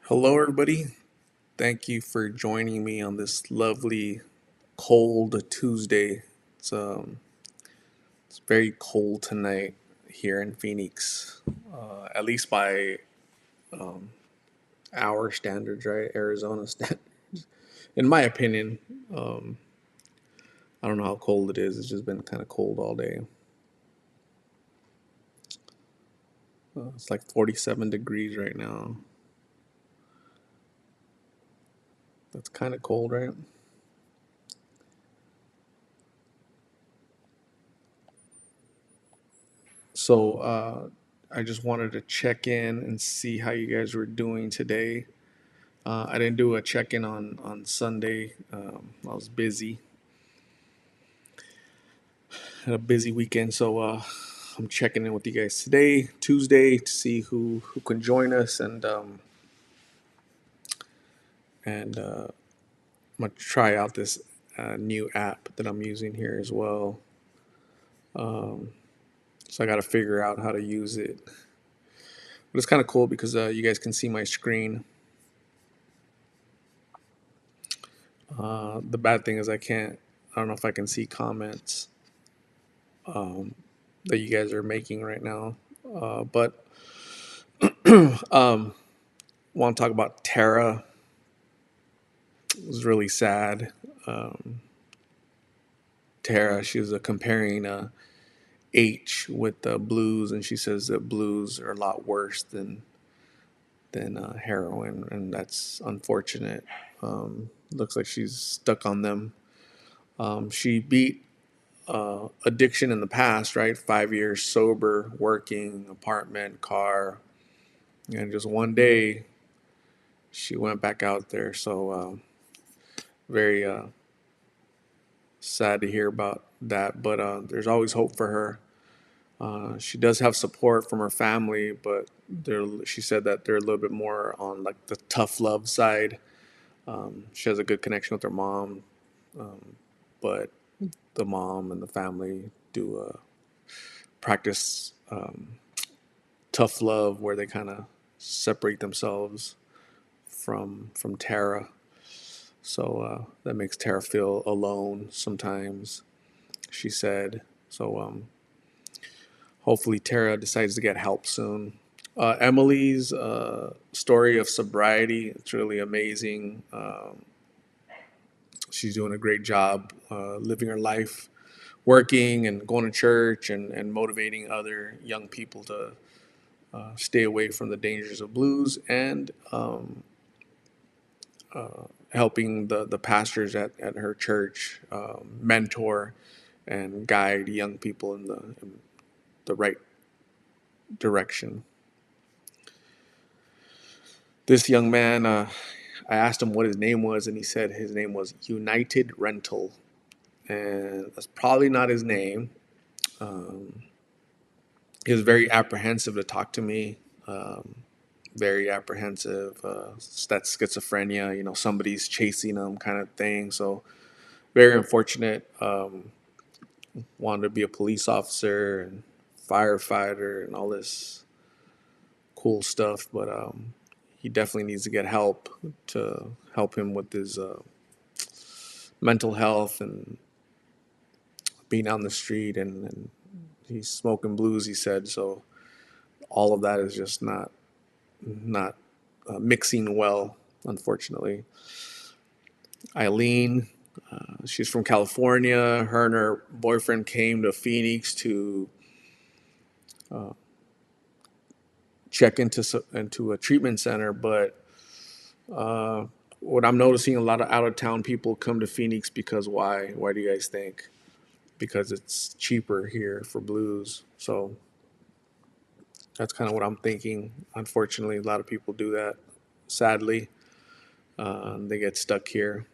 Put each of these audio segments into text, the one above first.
Hello, everybody. Thank you for joining me on this lovely, cold Tuesday. It's um, it's very cold tonight here in Phoenix, at least by our standards, right? Arizona standards. In my opinion, um, I don't know how cold it is. It's just been kind of cold all day. It's like 47 degrees right now. That's kind of cold, right? So I just wanted to check in and see how you guys were doing today. I didn't do a check in on Sunday. I was busy, had a busy weekend, so I'm checking in with you guys today, Tuesday, to see who can join us, and I'm gonna try out this new app that I'm using here as well. Um, so I got to figure out how to use it, but it's kind of cool because you guys can see my screen. The bad thing is I can't. I don't know if I can see comments um, that you guys are making right now, but um, want to talk about Tara. It was really sad. Um, Tara, she was comparing H with blues, and she says that blues are a lot worse than heroin, and that's unfortunate. Looks like she's stuck on them. She beat addiction in the past, right? 5 years sober, working, apartment, car, and just one day she went back out there. So very sad to hear about that, but there's always hope for her. She does have support from her family, but she said that they're a little bit more on like the tough love side. She has a good connection with her mom, but the mom and the family do practice tough love, where they kind of separate themselves from Tara. So that makes Tara feel alone sometimes. She said so. Hopefully Tara decides to get help soon. Emily's story of sobriety, it's really amazing. She's doing a great job living her life, working and going to church, and motivating other young people to stay away from the dangers of blues, and helping the pastors at her church mentor and guide young people in the right direction. This young man, I asked him what his name was, and he said his name was United Rental, and that's probably not his name. Um, he was very apprehensive to talk to me. Very apprehensive. That's schizophrenia. Somebody's chasing him, kind of thing. So very unfortunate. Wanted to be a police officer and firefighter and all this cool stuff, but he definitely needs to get help to help him with his mental health and being on the street, and he's smoking blues, he said. So all of that is just not mixing well, unfortunately. Eileen, she's from California. Her and her boyfriend came to Phoenix to check into a treatment center, but uh, what I'm noticing, a lot of out of town people come to Phoenix because why? Why do you guys think? Because it's cheaper here for blues. So that's kind of what I'm thinking. Unfortunately, a lot of people do that. Sadly, they get stuck here.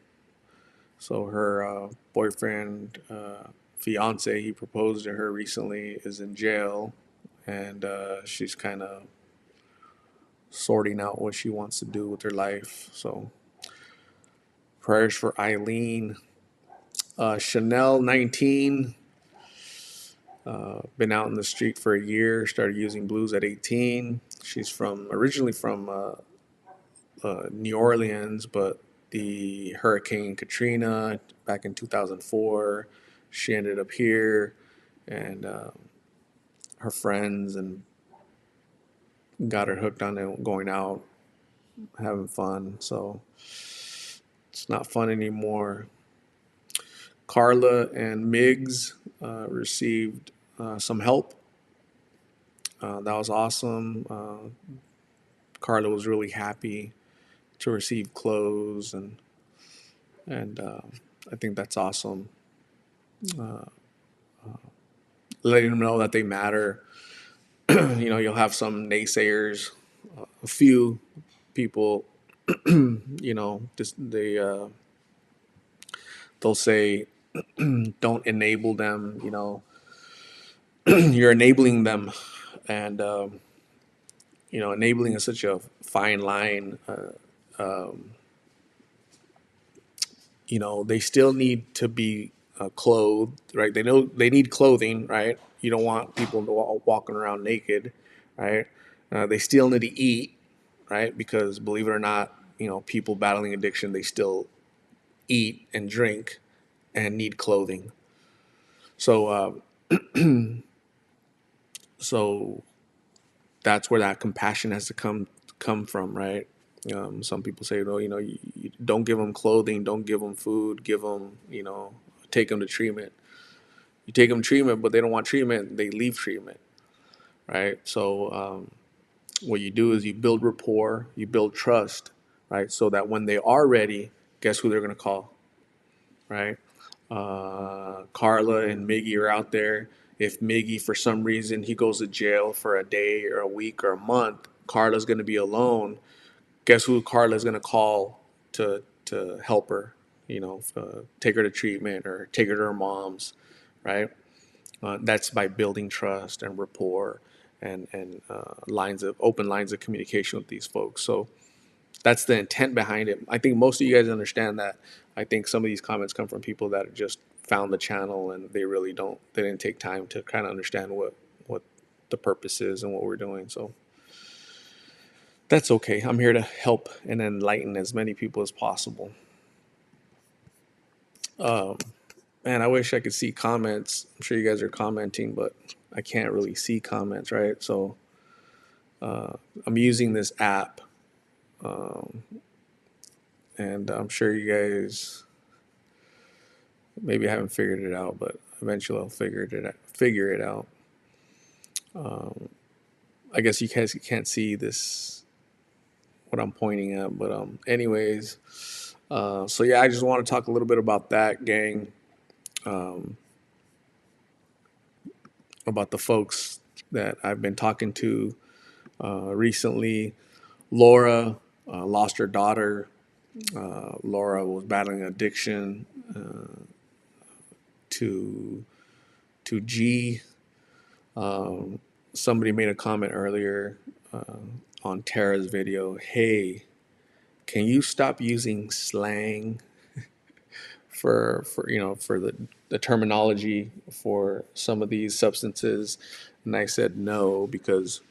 So her boyfriend, fiance, he proposed to her recently, is in jail, and she's kind of sorting out what she wants to do with her life. So prayers for Eileen. Chanel 19, been out in the street for a year. Started using blues at 18. She's originally from New Orleans, but the Hurricane Katrina back in 2004, she ended up here, and her friends and got her hooked on it, going out, having fun. So it's not fun anymore. Carla and Miggs received some help. That was awesome. Carla was really happy to receive clothes, and I think that's awesome. Uh, Letting them know that they matter. You'll have some naysayers, a few people. Just they'll say, "Don't enable them." You're enabling them, and enabling is such a fine line. They still need to be clothed, right? They know they need clothing, right? You don't want people walking around naked, right? They still need to eat, right? Because believe it or not, people battling addiction, they still eat and drink and need clothing. So that's where that compassion has to come from, right? Some people say, well, you don't give them clothing, don't give them food, give them, take them to treatment. You take them to treatment, but they don't want treatment, they leave treatment, right? So what you do is you build rapport, you build trust, right? So that when they are ready, guess who they're going to call, right? Carla and Miggy are out there. If Miggy, for some reason, he goes to jail for a day or a week or a month, Carla's going to be alone. Guess who Carla's going to call to help her? Take her to treatment or take her to her mom's, right? That's by building trust and rapport and open lines of communication with these folks. So that's the intent behind it. I think most of you guys understand that. I think some of these comments come from people that just found the channel and they didn't take time to kind of understand what the purpose is and what we're doing. So that's okay. I'm here to help and enlighten as many people as possible. Um, Man, I wish I could see comments. I'm sure you guys are commenting, but I can't really see comments, right? So I'm using this app, um, and I'm sure you guys maybe haven't figured it out, but eventually I'll figure it out. I guess you guys can't see this what I'm pointing at, but anyways, so yeah, I just want to talk a little bit about that, gang. Um, about the folks that I've been talking to recently. Laura lost her daughter. Laura was battling addiction to G. Um, Somebody made a comment earlier on Tara's video. Hey, can you stop using slang for the terminology for some of these substances? And I said no because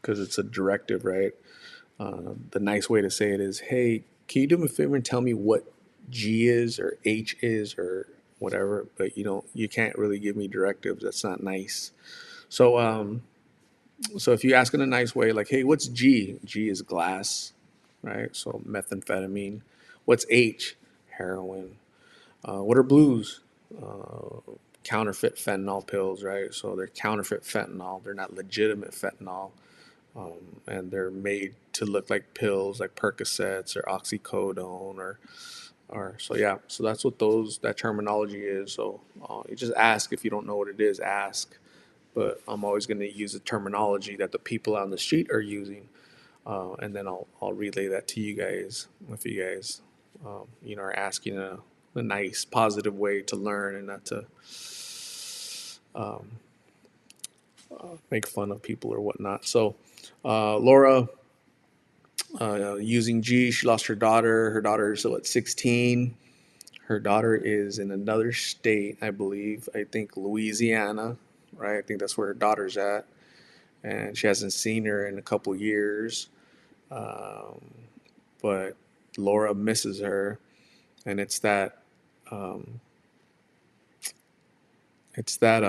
it's a directive, right? The nice way to say it is, hey, can you do me a favor and tell me what G is or H is or whatever? But you can't really give me directives. That's not nice. So, so if you ask in a nice way, like, hey, what's G? G is glass, right? So methamphetamine. What's H? Heroin. What are blues? Counterfeit fentanyl pills, right? So they're counterfeit fentanyl. They're not legitimate fentanyl. And they're made to look like pills, like Percocets or oxycodone, or so yeah. So that's what that terminology is. So you just ask if you don't know what it is. Ask, but I'm always going to use the terminology that the people on the street are using, and then I'll relay that to you guys if you guys are asking in a nice, positive way to learn and not to um, make fun of people or whatnot. So Laura. Using G, she lost her daughter. Her daughter is still at 16. Her daughter is in another state, I believe. I think Louisiana, right? I think that's where her daughter's at. And she hasn't seen her in a couple years. um, but Laura misses her, and um, it's that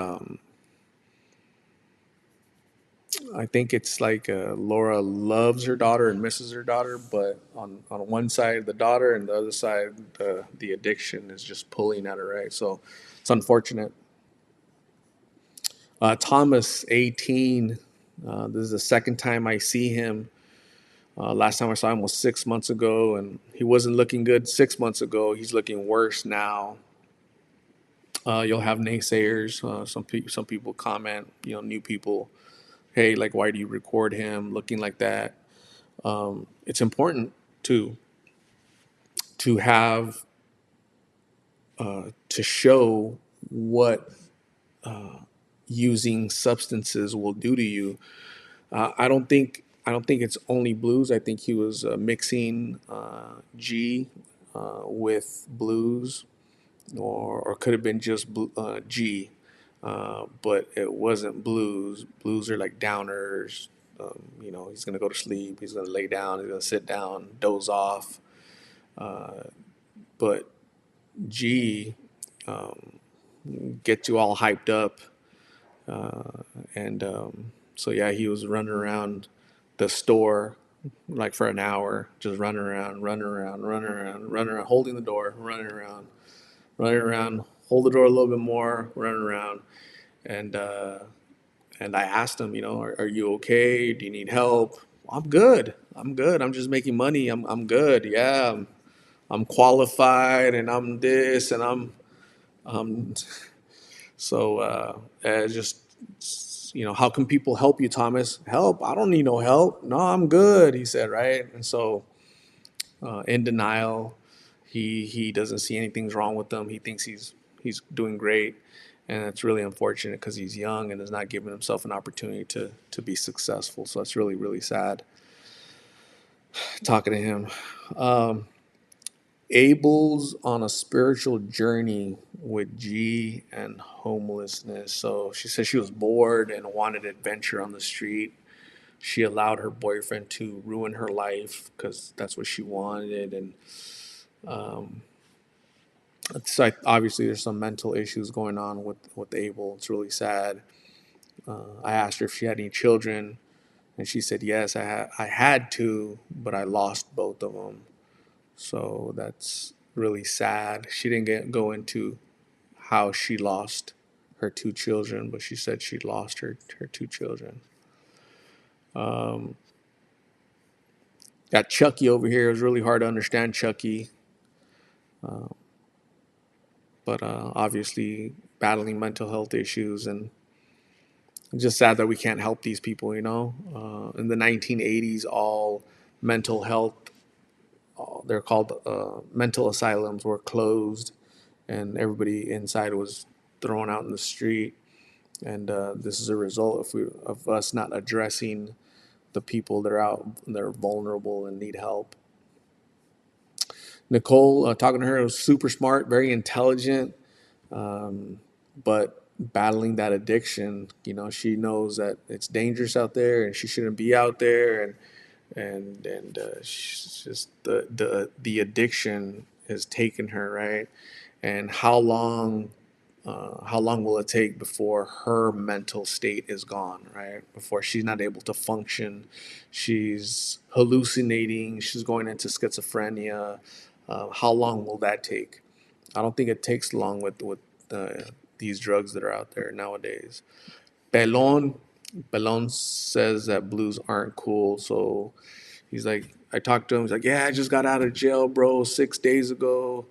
I think it's like Laura loves her daughter and misses her daughter, but on one side the daughter and the other side the addiction is just pulling at her, right? So it's unfortunate. Thomas, 18. This is the second time I see him. Last time I saw him was 6 months ago, and he wasn't looking good 6 months ago. He's looking worse now. You'll have naysayers. Some people comment, new people, hey, like, why do you record him looking like that? It's important to have to show what using substances will do to you. I don't think it's only blues. I think he was mixing G with blues, or could have been just G, but it wasn't blues. Blues are like downers. He's gonna go to sleep. He's gonna lay down. He's gonna sit down, doze off. But G gets you all hyped up, and so yeah, he was running around the store like for an hour, just running around, running around, running around, running around, holding the door, running around, hold the door a little bit more, running around, and I asked him, are you okay? Do you need help? I'm good. I'm good. I'm just making money. I'm good. Yeah, I'm qualified, and I'm this, and I'm so just how can people help you, Thomas? Help? I don't need no help. No, I'm good. He said, right, and so in denial. He doesn't see anything's wrong with him. He thinks he's doing great, and it's really unfortunate because he's young and is not giving himself an opportunity to be successful. So it's really really sad talking to him. Um, Abel's on a spiritual journey with G and homelessness. So she said she was bored and wanted adventure on the street. She allowed her boyfriend to ruin her life because that's what she wanted, and um, so obviously there's some mental issues going on with Abel. It's really sad. I asked her if she had any children, and she said yes. I had two, but I lost both of them. So that's really sad. She didn't go into how she lost her two children, but she said she lost her two children. Um, got Chucky over here. It was really hard to understand Chucky, but obviously battling mental health issues, and it's just sad that we can't help these people. In the 1980s, all mental health, they're called mental asylums, were closed, and everybody inside was thrown out in the street. And this is a result of us not addressing the people that are out, that are vulnerable and need help. Nicole, talking to her, was super smart, very intelligent, but battling that addiction. She knows that it's dangerous out there and she shouldn't be out there, and she's just the addiction has taken her, right. And how long will it take before her mental state is gone, right? Before she's not able to function, she's hallucinating, she's going into schizophrenia. How long will that take? I don't think it takes long with these drugs that are out there nowadays. Pelon, Pelon says that blues aren't cool, so he's like, I talked to him. He's like, yeah, I just got out of jail, bro, 6 days ago.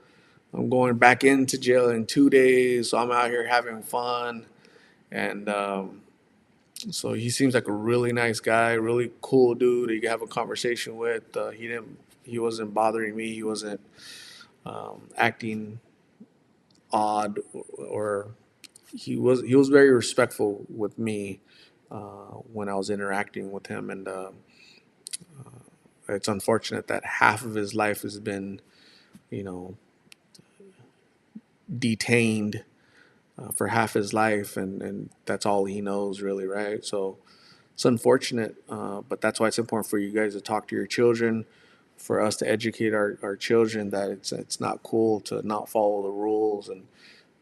I'm going back into jail in 2 days, so I'm out here having fun. And so he seems like a really nice guy, really cool dude that you can have a conversation with. He wasn't bothering me. He wasn't acting odd, or he was very respectful with me when I was interacting with him. And it's unfortunate that half of his life has been, you know, detained for half his life, and that's all he knows really, right? So It's unfortunate, but that's why it's important for you guys to talk to your children, for us to educate our children that it's not cool to not follow the rules and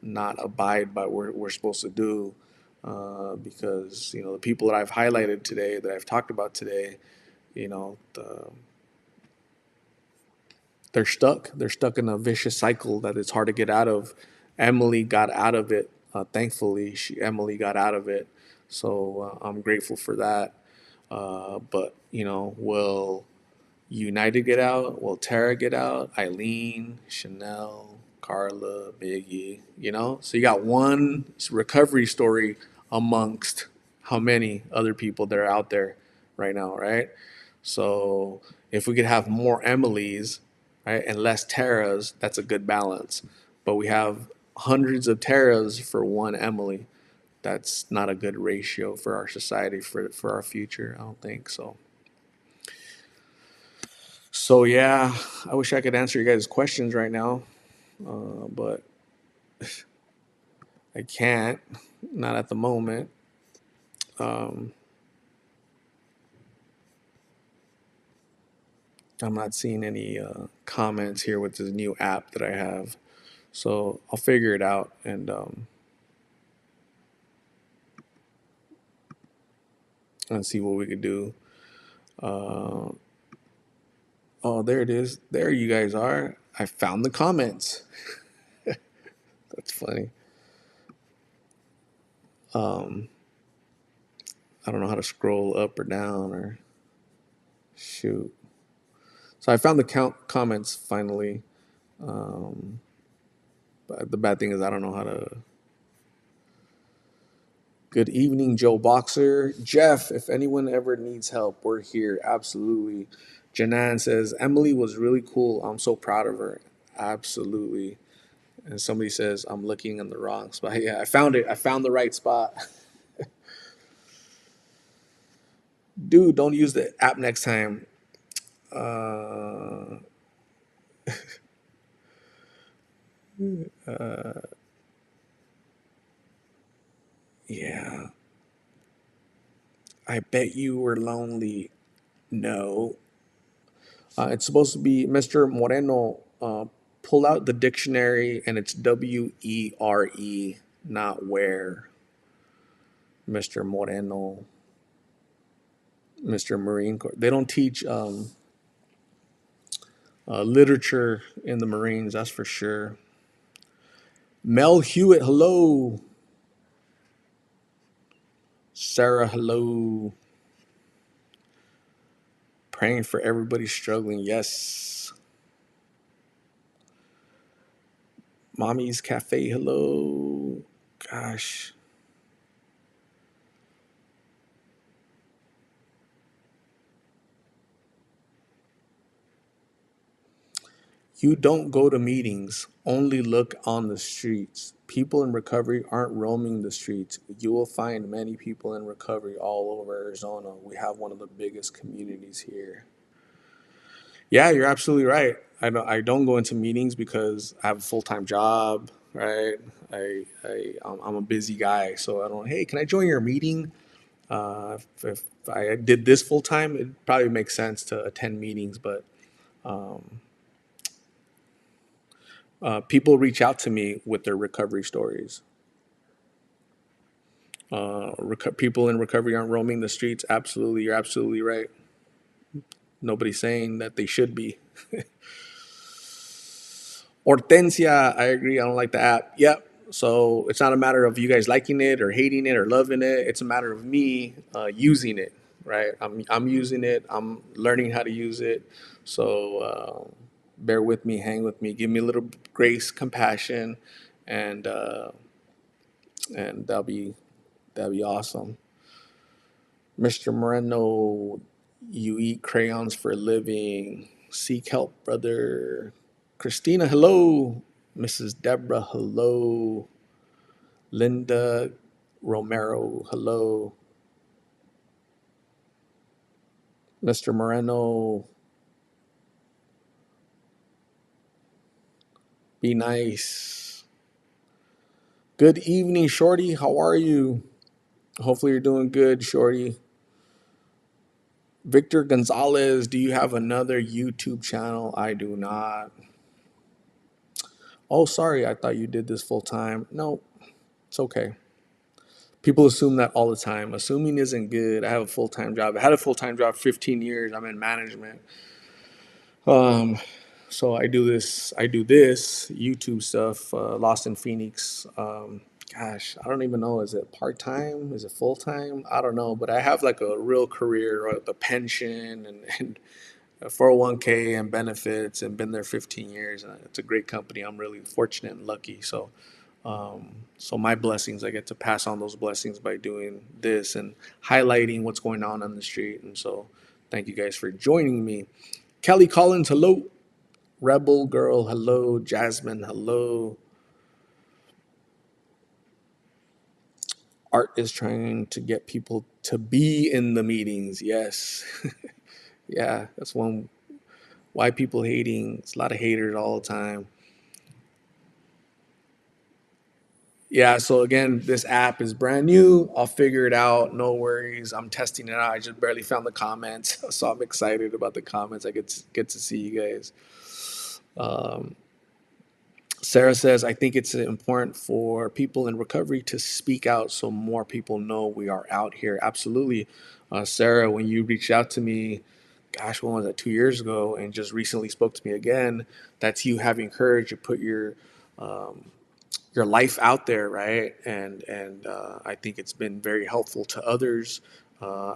not abide by what we're supposed to do. Because the people that I've highlighted today, that I've talked about today, you know, the, they're stuck. They're stuck in a vicious cycle that it's hard to get out of. Emily got out of it. Thankfully, Emily got out of it. So I'm grateful for that. But will United get out? Will Tara get out? Eileen, Chanel, Carla, Biggie. So you got one recovery story amongst how many other people that are out there right now, right? So if we could have more Emilys, right, and less Taras, that's a good balance. But we have hundreds of Taras for one Emily. That's not a good ratio for our society, for our future. I don't think so. So yeah, I wish I could answer you guys' questions right now, but I can't. Not at the moment. Um, I'm not seeing any comments here with this new app that I have. So I'll figure it out and see what we could do. Uh, oh, there it is. There you guys are. I found the comments. That's funny. Um, I don't know how to scroll up or down or shoot. So I found the comments finally. Um, but the bad thing is I don't know how to. Good evening, Joe Boxer. Jeff, if anyone ever needs help, we're here. Absolutely. Janan says, Emily was really cool. I'm so proud of her. Absolutely. And somebody says, I'm looking in the wrong spot. Yeah, I found it. I found the right spot. Dude, don't use the app next time. Uh, yeah. I bet you were lonely. No. It's supposed to be Mr. Moreno. Pull out the dictionary and it's WERE, not where. Mr. Moreno, Mr. Marine Corps. They don't teach literature in the Marines, that's for sure. Mel Hewitt, hello. Sarah, hello. Praying for everybody struggling, yes. Mommy's Cafe, hello. Gosh. You don't go to meetings, only look on the streets. People in recovery aren't roaming the streets. You will find many people in recovery all over Arizona. We have one of the biggest communities here. Yeah, you're absolutely right. I don't go into meetings because I have a full-time job, right? I'm a busy guy, so I don't. Hey, can I join your meeting? If I did this full time, it probably makes sense to attend meetings. But people reach out to me with their recovery stories. People in recovery aren't roaming the streets. Absolutely, you're absolutely right. Nobody's saying that they should be. Hortensia, I agree. I don't like the app. Yep. So it's not a matter of you guys liking it or hating it or loving it. It's a matter of me using it, right? I'm using it. I'm learning how to use it. So bear with me, hang with me, give me a little grace, compassion, and uh, and that'll be awesome. Mr. Moreno, you eat crayons for a living. Seek help, brother. Christina, hello. Mrs. Deborah, hello. Linda Romero, hello. Mr. Moreno, be nice. Good evening, Shorty. How are you? Hopefully, you're doing good, Shorty. Victor Gonzalez, do you have another YouTube channel? I do not. Oh, sorry, I thought you did this full time. No, it's okay. People assume that all the time. Assuming isn't good. I have a full time job. I had a full time job 15 years. I'm in management. Um, so I do this YouTube stuff, Lost in Phoenix. Gosh, I don't even know. Is it part time? Is it full time? I don't know. But I have like a real career, right? The pension and a 401k and benefits, and been there 15 years. And it's a great company. I'm really fortunate and lucky. So my blessings, I get to pass on those blessings by doing this and highlighting what's going on the street. And so, thank you guys for joining me. Kelly Collins, hello. Rebel Girl, hello. Jasmine, hello. Art is trying to get people to be in the meetings. Yes. Yeah, that's one. Why people hating. It's a lot of haters all the time. Yeah, so again, this app is brand new. I'll figure it out. No worries. I'm testing it out. I just barely found the comments, so I'm excited about the comments. I get to see you guys. Um, Sarah says, I think it's important for people in recovery to speak out so more people know we are out here. Absolutely. Sarah, when you reached out to me, gosh, when was that, 2 years ago, and just recently spoke to me again, that's you having courage to put um, your life out there, right? And I think it's been very helpful to others.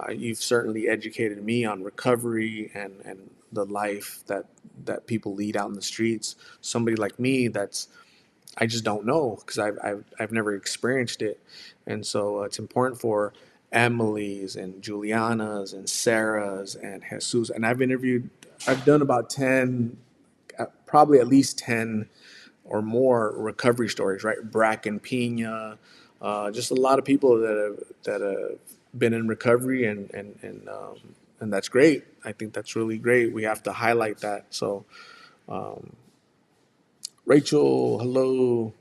You've certainly educated me on recovery and the life that people lead out in the streets. Somebody like me, that's I just don't know because I've never experienced it, and so it's important for Emily's and Juliana's and Sarah's and Jesus. And I've done about 10, probably at least 10 or more recovery stories, right? Bracken Pina, just a lot of people that have been in recovery, and that's great. I think that's really great. We have to highlight that. So, um, Rachel, hello.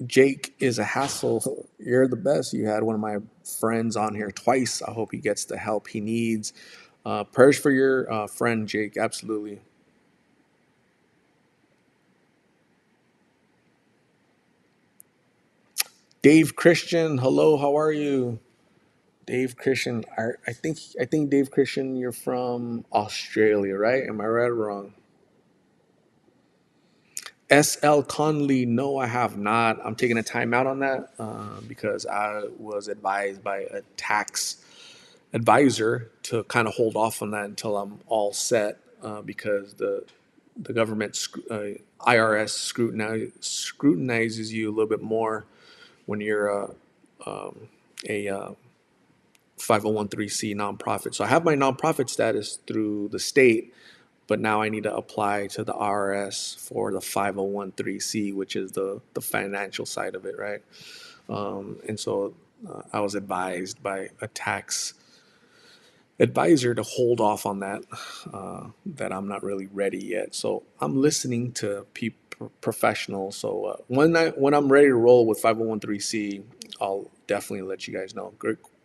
Jake is a hassle. You're the best. You had one of my friends on here twice. I hope he gets the help he needs. Prayers for your friend, Jake. Absolutely. Dave Christian, hello. How are you? Dave Christian, I think Dave Christian, you're from Australia, right? Am I right or wrong? SL Conley, no, I have not. I'm taking a timeout on that because I was advised by a tax advisor to kind of hold off on that until I'm all set because the government IRS scrutinizes you a little bit more when you're a 501c nonprofit. So I have my nonprofit status through the state, but now I need to apply to the IRS for the 501c, which is the financial side of it, right? And so I was advised by a tax advisor to hold off on that, that I'm not really ready yet. So I'm listening to professionals. So when I'm ready to roll with 501c, I'll definitely let you guys know.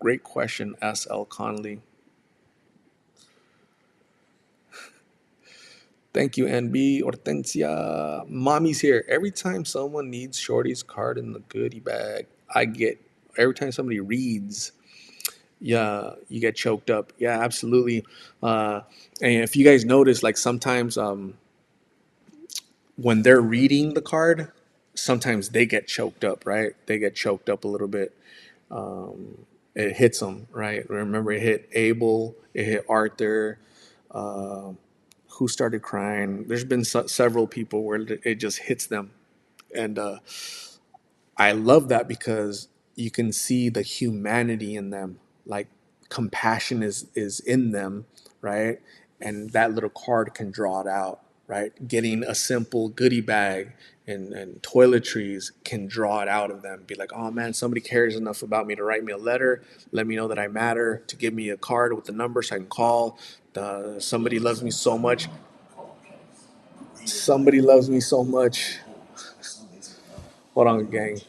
Great question, SL Conley. Thank you, NB Hortensia. Mommy's here. Every time someone needs Shorty's card in the goodie bag, I get. Every time somebody reads, yeah, you get choked up. Yeah, absolutely. And if you guys notice, like sometimes when they're reading the card, sometimes they get choked up, right? They get choked up a little bit. It hits them, right? Remember, it hit Abel, it hit Arthur. Uh, who started crying? There's been several people where it just hits them, and I love that because you can see the humanity in them. Like compassion is in them, right? And that little card can draw it out, right? Getting a simple goodie bag and toiletries can draw it out of them. Be like, oh man, somebody cares enough about me to write me a letter, let me know that I matter, to give me a card with the number so I can call. Somebody loves me so much. Somebody loves me so much. Hold on, gang.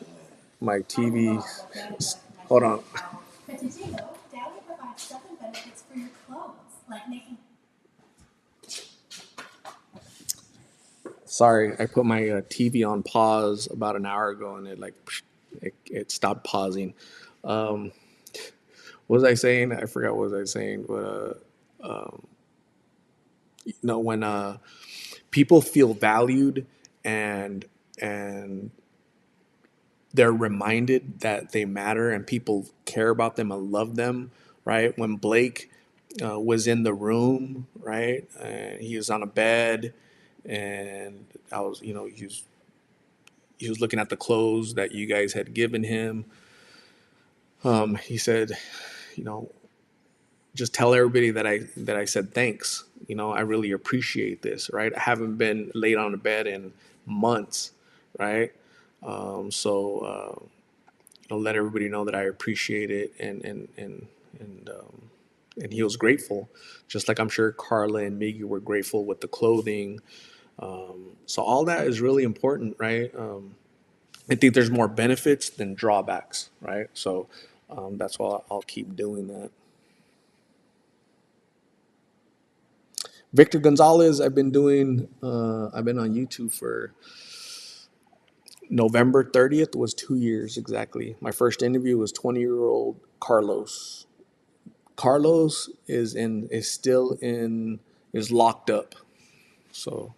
my TV. Hold on. Sorry, I put my TV on pause about an hour ago, and it stopped pausing. Um, what was I saying? I forgot what was I saying, but when people feel valued and and they're reminded that they matter and people care about them and love them, right? When Blake was in the room, right, and he was on a bed, and I was, he was looking at the clothes that you guys had given him. He said, you know, just tell everybody that I said thanks. I really appreciate this, right? I haven't been laid on a bed in months, right? So I'll let everybody know that I appreciate it, and he was grateful, just like I'm sure Carla and Miggy were grateful with the clothing. So all that is really important, right? I think there's more benefits than drawbacks, right? So that's why I'll keep doing that. Victor Gonzalez, I've been on YouTube for November 30th was 2 years exactly. My first interview was 20-year-old Carlos. Carlos is locked up. So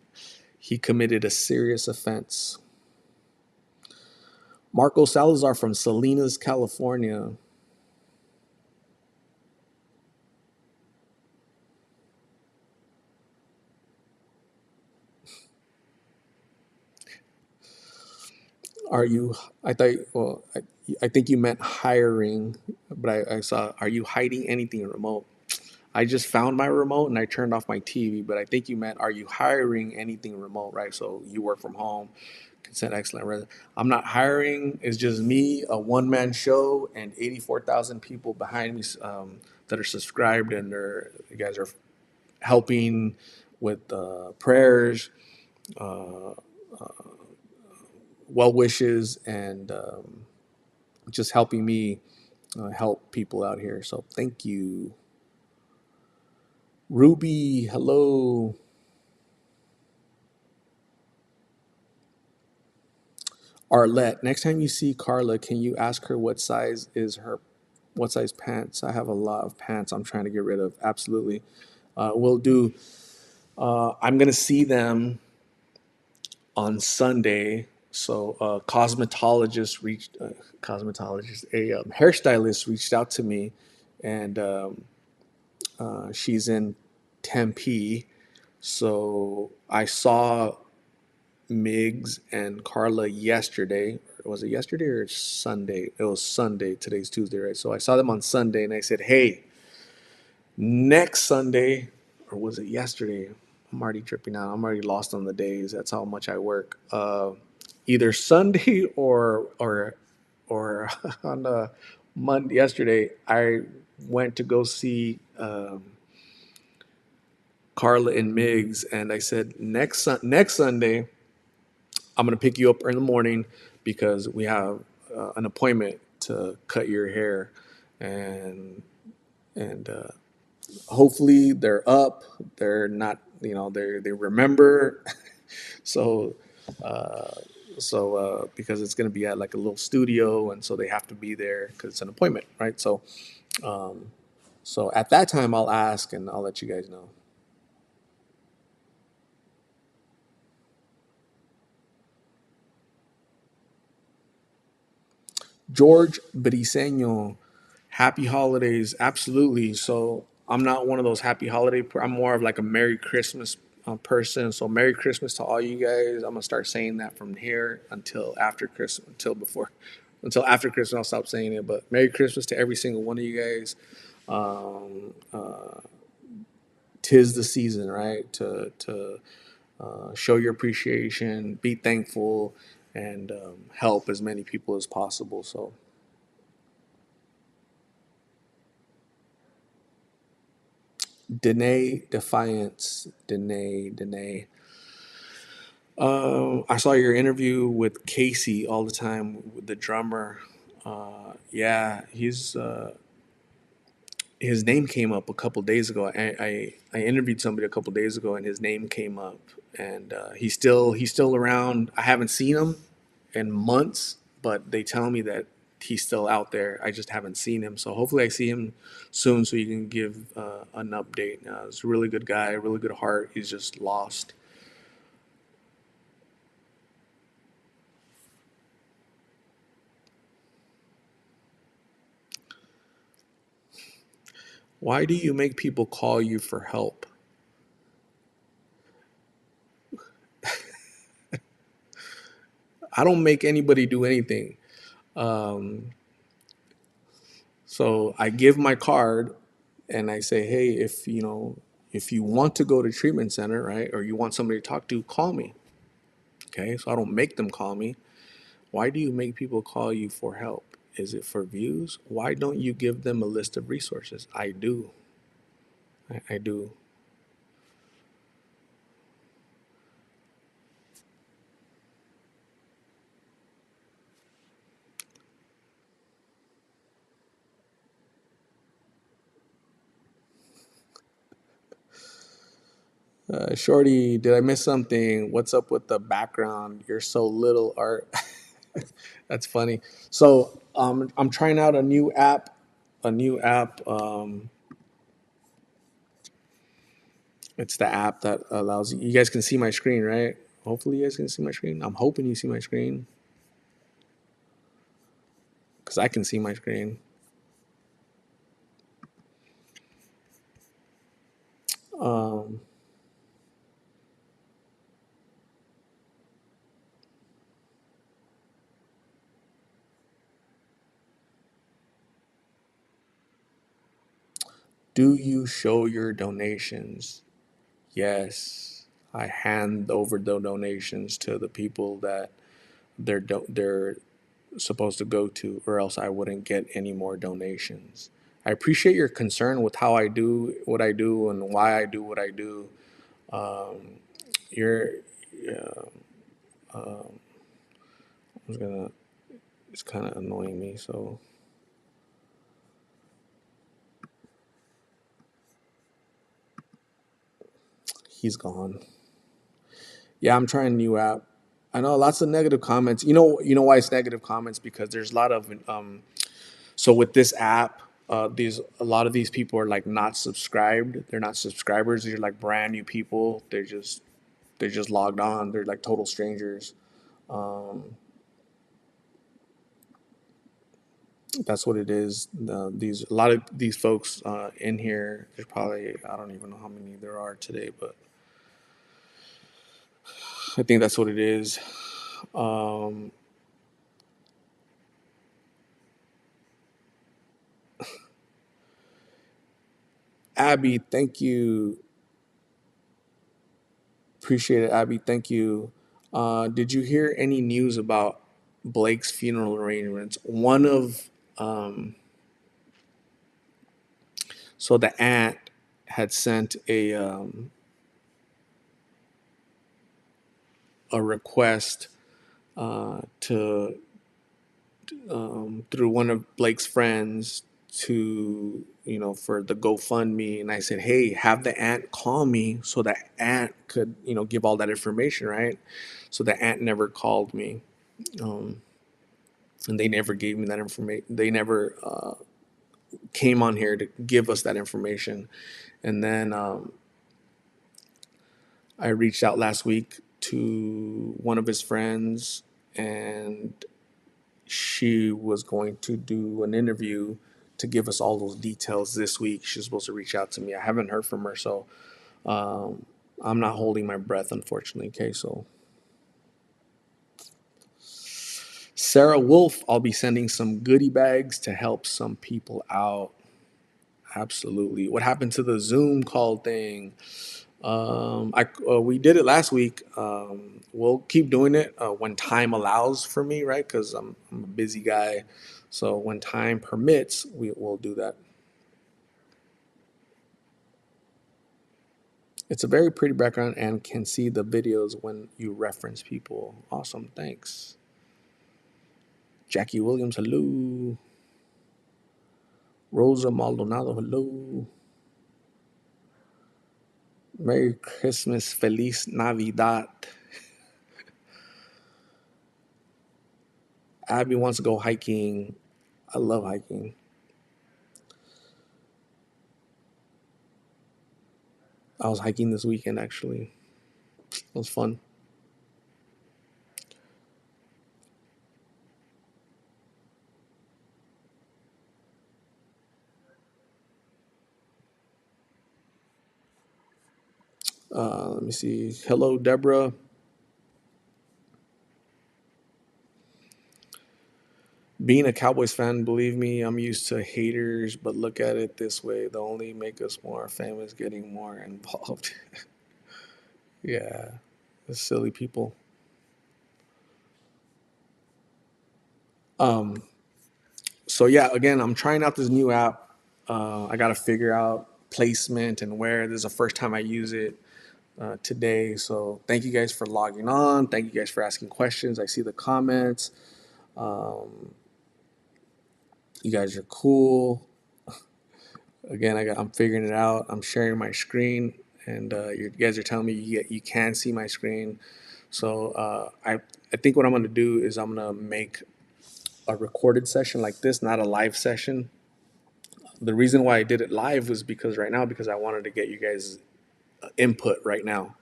he committed a serious offense. Marco Salazar from Salinas, California. Are you? I thought. Well, I think you meant hiring, but I saw. Are you hiding anything remote? I just found my remote and I turned off my TV, but I think you meant, are you hiring anything remote? Right. So you work from home. Consent excellent. I'm not hiring. It's just me, a one-man show, and 84,000 people behind me that are subscribed, and you guys are helping with prayers, well wishes, and just helping me help people out here. So thank you. Ruby, hello. Arlette, next time you see Carla, can you ask her what size pants? I have a lot of pants I'm trying to get rid of. Absolutely. We'll do, I'm going to see them on Sunday. So, a hairstylist reached out to me, and she's in Tempe. So I saw Migs and Carla yesterday. Was it yesterday or Sunday? It was Sunday. Today's Tuesday, right? So I saw them on Sunday, and I said, "Hey, next Sunday," or was it yesterday? I'm already tripping out. I'm already lost on the days. That's how much I work. Either Sunday or on the Monday. Yesterday, I went to go see Carla and Migs, and I said, next Sunday, I'm gonna pick you up in the morning because we have an appointment to cut your hair, and and hopefully they're up. They're not, they remember. So uh, because it's gonna be at like a little studio, and so they have to be there because it's an appointment, right? Um, so at that time, I'll ask and I'll let you guys know. George Briseño, happy holidays. Absolutely. So I'm not one of those happy holiday. I'm more of like a Merry Christmas person. So Merry Christmas to all you guys. I'm gonna start saying that from here until after Christmas, until after Christmas. I'll stop saying it. But Merry Christmas to every single one of you guys. Um, uh, 'Tis the season, right? To show your appreciation, be thankful, and help as many people as possible. So Danae Defiance, Danae. I saw your interview with Casey all the time, the drummer. Yeah, his name came up a couple days ago. I interviewed somebody a couple days ago, and his name came up, and he's still around. I haven't seen him in months, but they tell me that he's still out there. I just haven't seen him, so hopefully I see him soon, so you can give an update. He's a really good guy, really good heart. He's just lost. Why do you make people call you for help? I don't make anybody do anything. Um, so I give my card and I say, hey, if you want to go to treatment center, right, or you want somebody to talk to, call me. Okay, so I don't make them call me. Why do you make people call you for help? Is it for views? Why don't you give them a list of resources? I do. I do. Shorty, did I miss something? What's up with the background? You're so little, Art. That's funny. So I'm trying out a new app. A new app. It's the app that allows you. You guys can see my screen, right? Hopefully, you guys can see my screen. I'm hoping you see my screen because I can see my screen. Um, do you show your donations? Yes, I hand over the donations to the people that they're supposed to go to, or else I wouldn't get any more donations. I appreciate your concern with how I do what I do and why I do what I do. Um, you're, yeah, I was gonna. It's kind of annoying me, so he's gone. Yeah, I'm trying a new app. I know lots of negative comments. You know why it's negative comments because there's a lot of so with this app, these a lot of these people are like not subscribed. They're not subscribers. These are like brand new people. They just logged on. They're like total strangers. Um, that's what it is. These a lot of these folks in here. There's probably I don't even know how many there are today, but I think that's what it is. Um, Abby, thank you. Appreciate it, Abby. Thank you. Did you hear any news about Blake's funeral arrangements? Um, so the aunt had sent a request to through one of Blake's friends to for the GoFundMe, and I said, hey, have the aunt call me so that aunt could give all that information, right? So the aunt never called me, um, and they never gave me that information. They never came on here to give us that information, and then I reached out last week to one of his friends, and she was going to do an interview to give us all those details this week. She's supposed to reach out to me. I haven't heard from her, so um, I'm not holding my breath, unfortunately. Okay, so Sarah Wolf, I'll be sending some goodie bags to help some people out. Absolutely. What happened to the Zoom call thing? We did it last week. We'll keep doing it when time allows for me, right? Because I'm a busy guy. So when time permits, we'll do that. It's a very pretty background and can see the videos when you reference people. Awesome, thanks. Jackie Williams, hello. Rosa Maldonado, hello. Merry Christmas, Feliz Navidad. Abby wants to go hiking. I love hiking. I was hiking this weekend actually. It was fun. Let me see. Hello, Deborah. Being a Cowboys fan, believe me, I'm used to haters, but look at it this way: they only make us more famous, getting more involved. Yeah, the silly people. Um, so yeah, again, I'm trying out this new app. I got to figure out placement and where. This is the first time I use it today. So thank you guys for logging on. Thank you guys for asking questions. I see the comments. Um, you guys are cool. Again, I'm figuring it out. I'm sharing my screen, and you guys are telling me you can see my screen. So I think what I'm gonna do is I'm gonna make a recorded session like this, not a live session. The reason why I did it live was because I wanted to get you guys input right now,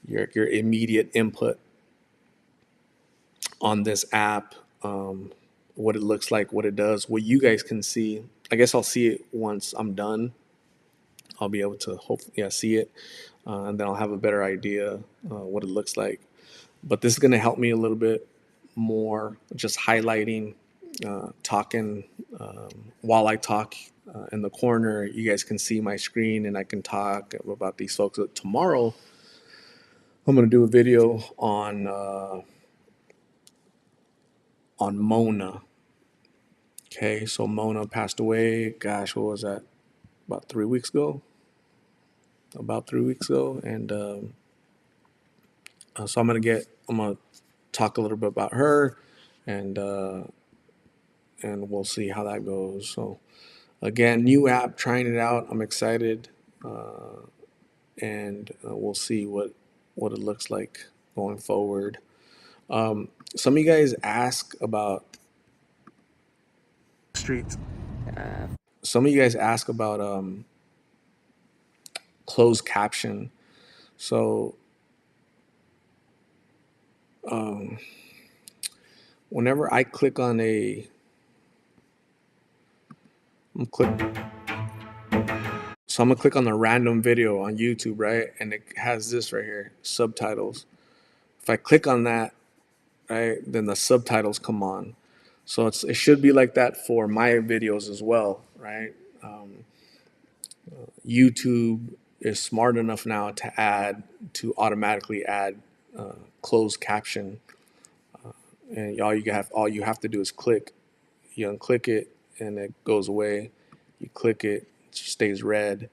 your immediate input on this app, what it looks like, what it does, what you guys can see. I guess I'll see it once I'm done. I'll be able to hopefully see it, and then I'll have a better idea what it looks like. But this is going to help me a little bit more, just highlighting, talking while I talk in the corner. You guys can see my screen, and I can talk about these folks. Tomorrow, I'm going to do a video on Mona. Okay, so Mona passed away. Gosh, what was that? About 3 weeks ago. About 3 weeks ago, and so I'm gonna talk a little bit about her, and we'll see how that goes. So again, new app, trying it out. I'm excited, and we'll see what it looks like going forward. Some of you guys ask about streets. Some of you guys ask about closed caption. So um, whenever I click on I'm click, so I'm gonna click on the random video on YouTube, right? And it has this right here, subtitles. If I click on that, right, then the subtitles come on. So it should be like that for my videos as well, right? YouTube is smart enough now to automatically add closed caption, and all you have to do is click. You unclick it, and it goes away. You click it, it stays red.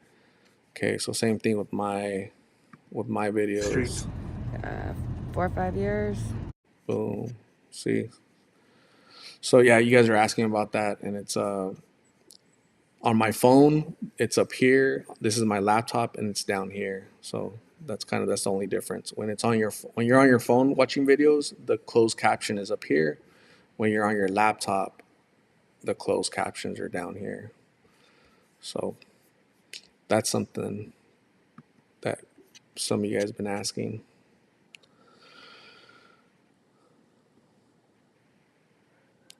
Okay, so same thing with my videos. Streets. 4 or 5 years. Boom. See. So yeah, you guys are asking about that, and it's on my phone. It's up here. This is my laptop, and it's down here. So that's the only difference. When you're on your phone watching videos, the closed caption is up here. When you're on your laptop, the closed captions are down here. So that's something that some of you guys have been asking.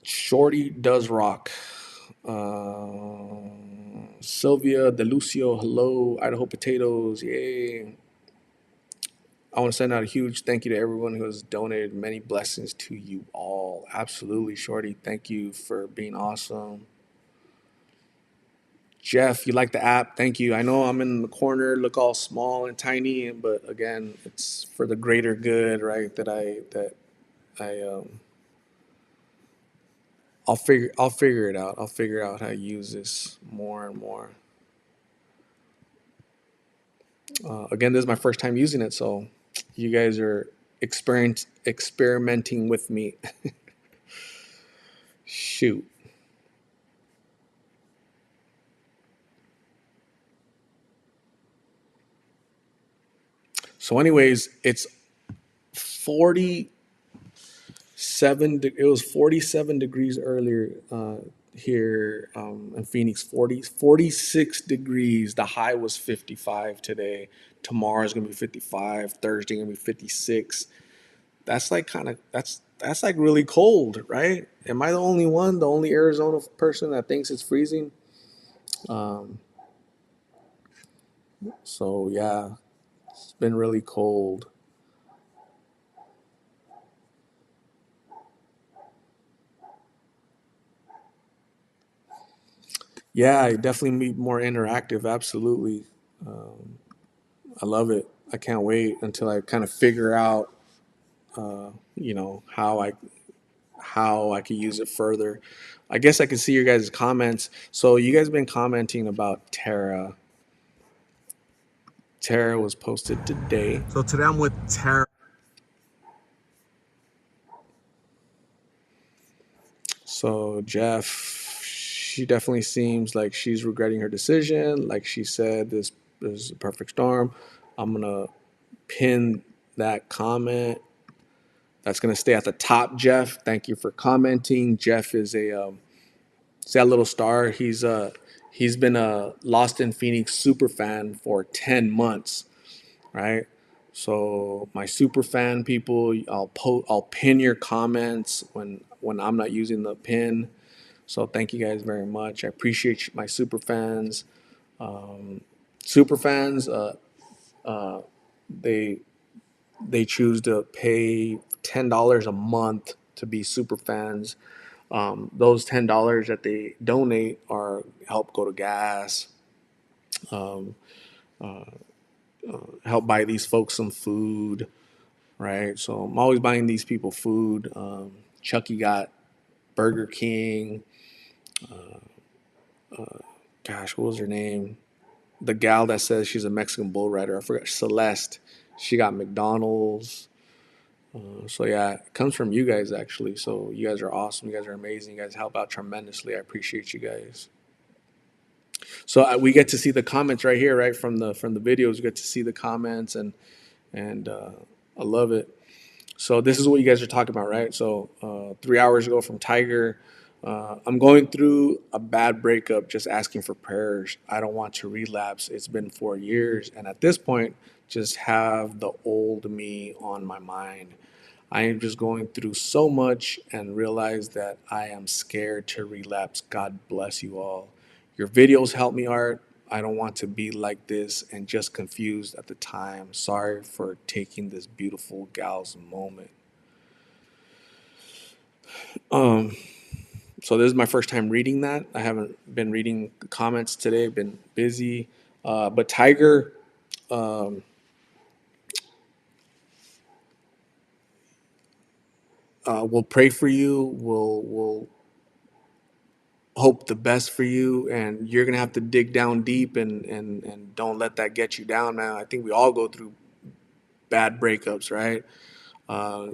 Shorty does rock. Sylvia DeLucio, hello. Idaho Potatoes, yay. I want to send out a huge thank you to everyone who has donated. Many blessings to you all. Absolutely, Shorty. Thank you for being awesome. Jeff, you like the app? Thank you. I know I'm in the corner, look all small and tiny, but again, it's for the greater good, right? That I I'll figure it out. I'll figure out how to use this more and more. Again, this is my first time using it, so you guys are experimenting with me. Shoot. So, anyways, it's 47. It was 47 degrees earlier here in Phoenix. 46 degrees. The high was 55 today. Tomorrow's gonna be 55. Thursday gonna be 56. That's like that's like really cold, right? Am I the only one, the only Arizona person that thinks it's freezing? Um, so yeah, it's been really cold. Yeah, it definitely be more interactive. Absolutely, I love it. I can't wait until I kind of figure out, how I could use it further. I guess I can see your guys' comments. So you guys been commenting about Tara. Tara was posted today. So today I'm with Tara. So Jeff, she definitely seems like she's regretting her decision. Like she said, this is a perfect storm. I'm gonna pin that comment. That's gonna stay at the top. Jeff, thank you for commenting. Jeff is see that little star. He's been a Lost in Phoenix super fan for 10 months, right? So my super fan people, I'll pin your comments when I'm not using the pin. So thank you guys very much. I appreciate my super fans. Super fans, they they choose to pay $10 a month to be super fans. Those $10 that they donate are help go to gas, help buy these folks some food, right? So I'm always buying these people food. Chucky got Burger King. Gosh, what was her name? The gal that says she's a Mexican bull rider. I forgot. Celeste. She got McDonald's. So yeah, it comes from you guys actually. So you guys are awesome. You guys are amazing. You guys help out tremendously. I appreciate you guys. So we get to see the comments right here, right from the videos. We get to see the comments and I love it. So this is what you guys are talking about, right? So 3 hours ago from Tiger, I'm going through a bad breakup, just asking for prayers. I don't want to relapse. It's been 4 years, and at this point, just have the old me on my mind. I am just going through so much and realize that I am scared to relapse. God bless you all. Your videos help me, Art. I don't want to be like this and just confused at the time. Sorry for taking this beautiful gal's moment. Um, so this is my first time reading that. I haven't been reading the comments today. I've been busy. But Tiger, um, we'll pray for you. We'll hope the best for you, and you're gonna have to dig down deep and don't let that get you down, man. I think we all go through bad breakups, right?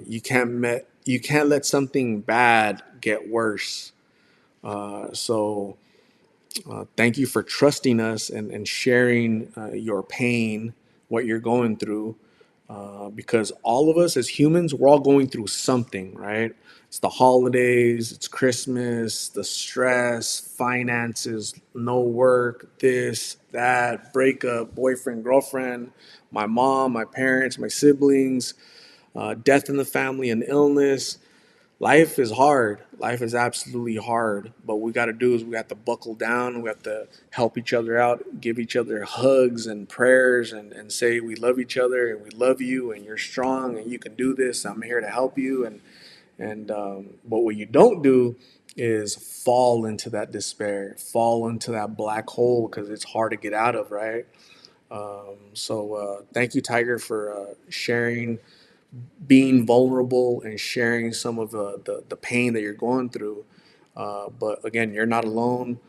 You can't let something bad get worse. So thank you for trusting us and sharing your pain, what you're going through, because all of us as humans, we're all going through something, right? It's the holidays, it's Christmas, the stress, finances, no work, this, that, breakup, boyfriend, girlfriend, my mom, my parents, my siblings, death in the family, and illness. Life is hard. Life is absolutely hard. But what we got to do is we got to buckle down. We have to help each other out, give each other hugs and prayers, and say we love each other and we love you and you're strong and you can do this. I'm here to help you. But what you don't do is fall into that despair, fall into that black hole because it's hard to get out of, right? So thank you, Tiger, for sharing, being vulnerable and sharing some of the pain that you're going through. But again, you're not alone.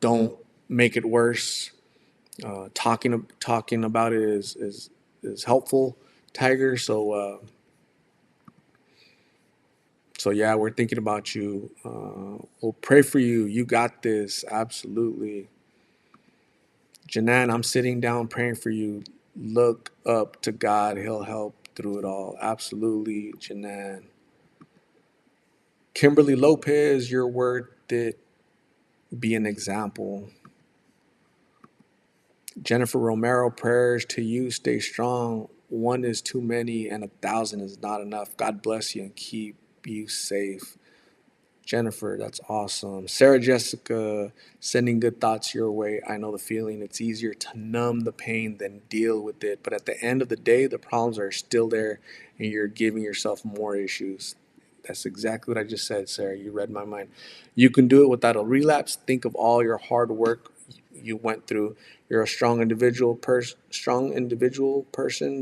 Don't make it worse. Talking about it is helpful, Tiger. So yeah, we're thinking about you. We'll pray for you. You got this. Absolutely. Janan, I'm sitting down praying for you. Look up to God. He'll help through it all. Absolutely, Janan. Kimberly Lopez, you're worth it. Be an example. Jennifer Romero, prayers to you. Stay strong. One is too many, and 1,000 is not enough. God bless you and keep you safe. Jennifer, that's awesome. Sarah Jessica, sending good thoughts your way. I know the feeling. It's easier to numb the pain than deal with it. But at the end of the day, the problems are still there and you're giving yourself more issues. That's exactly what I just said, Sarah. You read my mind. You can do it without a relapse. Think of all your hard work you went through. You're a strong individual person.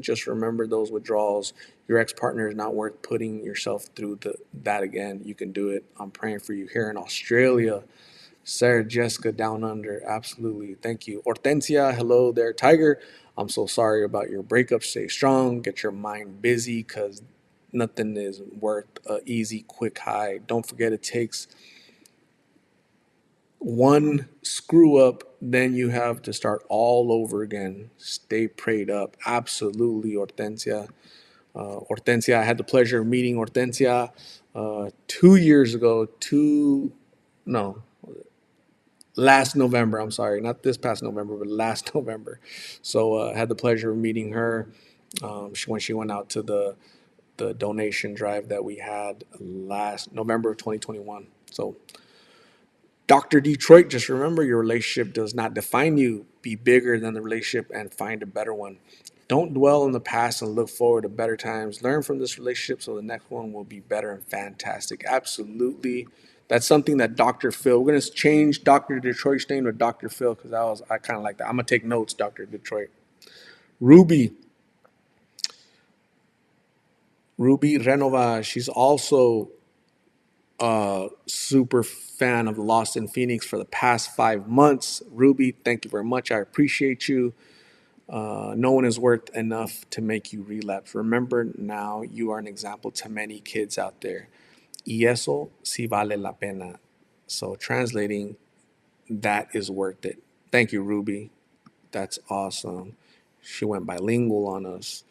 Just remember those withdrawals. Your ex-partner is not worth putting yourself through that again. You can do it. I'm praying for you here in Australia. Sarah Jessica down under. Absolutely. Thank you. Hortensia, hello there. Tiger, I'm so sorry about your breakup. Stay strong. Get your mind busy because nothing is worth a easy, quick high. Don't forget it takes one screw up, then you have to start all over again. Stay prayed up. Absolutely, Hortensia. Hortensia, I had the pleasure of meeting Hortensia 2 years ago. No, last November. I'm sorry, not this past November, but last November. So I had the pleasure of meeting her when she went out to the donation drive that we had last November of 2021. So Dr. Detroit, just remember your relationship does not define you. Be bigger than the relationship and find a better one. Don't dwell in the past and look forward to better times. Learn from this relationship so the next one will be better and fantastic. Absolutely. That's something that Dr. Phil, we're going to change Dr. Detroit's name to Dr. Phil because I kind of like that. I'm going to take notes, Dr. Detroit. Ruby, Ruby Renova, she's also super fan of Lost in Phoenix for the past 5 months. Ruby, thank you very much. I appreciate you. No one is worth enough to make you relapse. Remember now, you are an example to many kids out there. Y eso sí vale la pena. So, translating, that is worth it. Thank you, Ruby. That's awesome. She went bilingual on us.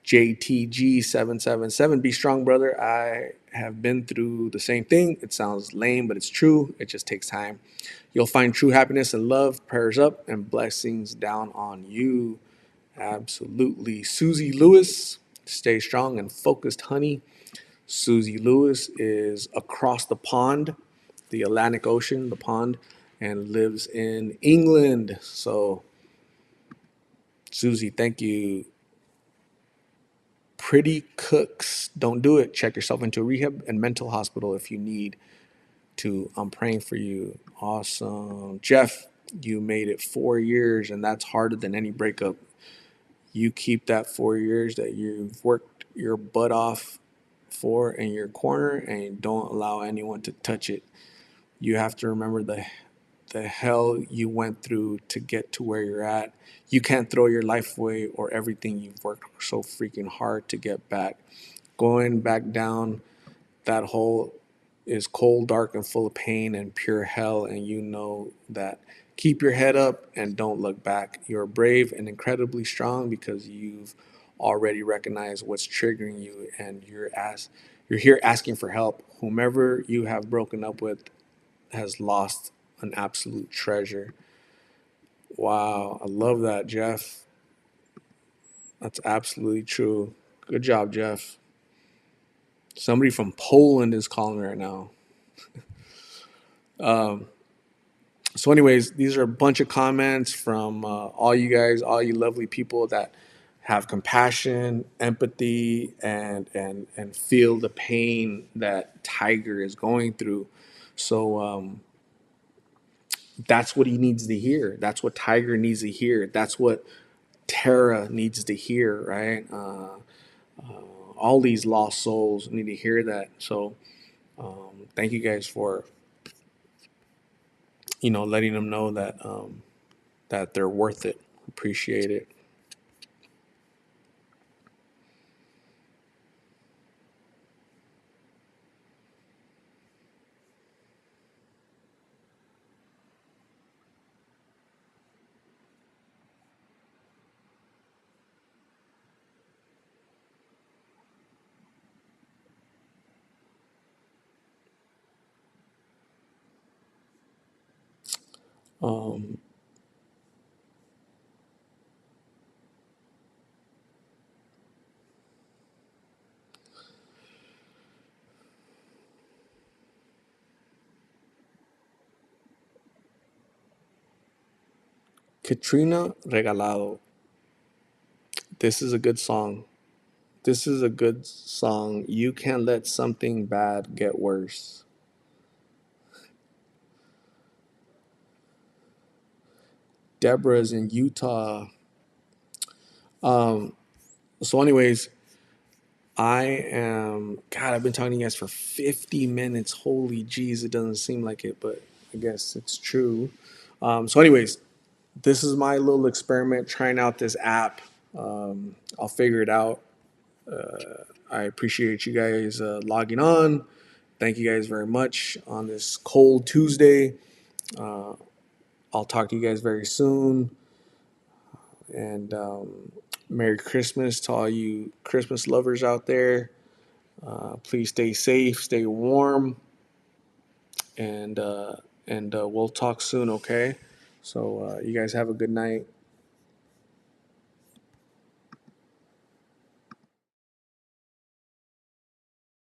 JTG777. Be strong, brother. I have been through the same thing. It sounds lame, but it's true. It just takes time. You'll find true happiness and love. Prayers up and blessings down on you. Absolutely. Susie Lewis, stay strong and focused, honey. Susie Lewis is across the pond, the Atlantic Ocean, the pond, and lives in England. So, Susie, thank you. Pretty cooks, don't do it. Check yourself into a rehab and mental hospital if you need to. I'm praying for you. Awesome. Jeff, you made it 4 years, and that's harder than any breakup. You keep that 4 years that you've worked your butt off for in your corner and don't allow anyone to touch it. You have to remember the hell you went through to get to where you're at. You can't throw your life away or everything you've worked so freaking hard to get back. Going back down that hole is cold, dark, and full of pain and pure hell, and you know that. Keep your head up and don't look back. You're brave and incredibly strong because you've already recognized what's triggering you, and you're here asking for help. Whomever you have broken up with has lost an absolute treasure. Wow, I love that, Jeff. That's absolutely true. Good job, Jeff. Somebody from Poland is calling me right now. So, anyways, these are a bunch of comments from all you guys, all you lovely people that have compassion, empathy, and feel the pain that Tiger is going through. So that's what he needs to hear. That's what Tiger needs to hear. That's what Tara needs to hear, right? All these lost souls need to hear that. So thank you guys for letting them know that that they're worth it. Appreciate it. Um, Katrina Regalado. This is a good song. This is a good song. You can't let something bad get worse. Deborah's in Utah. Um, so, anyways, I am. God, I've been talking to you guys for 50 minutes. Holy jeez, it doesn't seem like it, but I guess it's true. So, anyways, this is my little experiment trying out this app. I'll figure it out. I appreciate you guys logging on. Thank you guys very much on this cold Tuesday. Uh, I'll talk to you guys very soon. And Merry Christmas to all you Christmas lovers out there. Please stay safe, stay warm, and uh, and we'll talk soon. Okay. So you guys have a good night.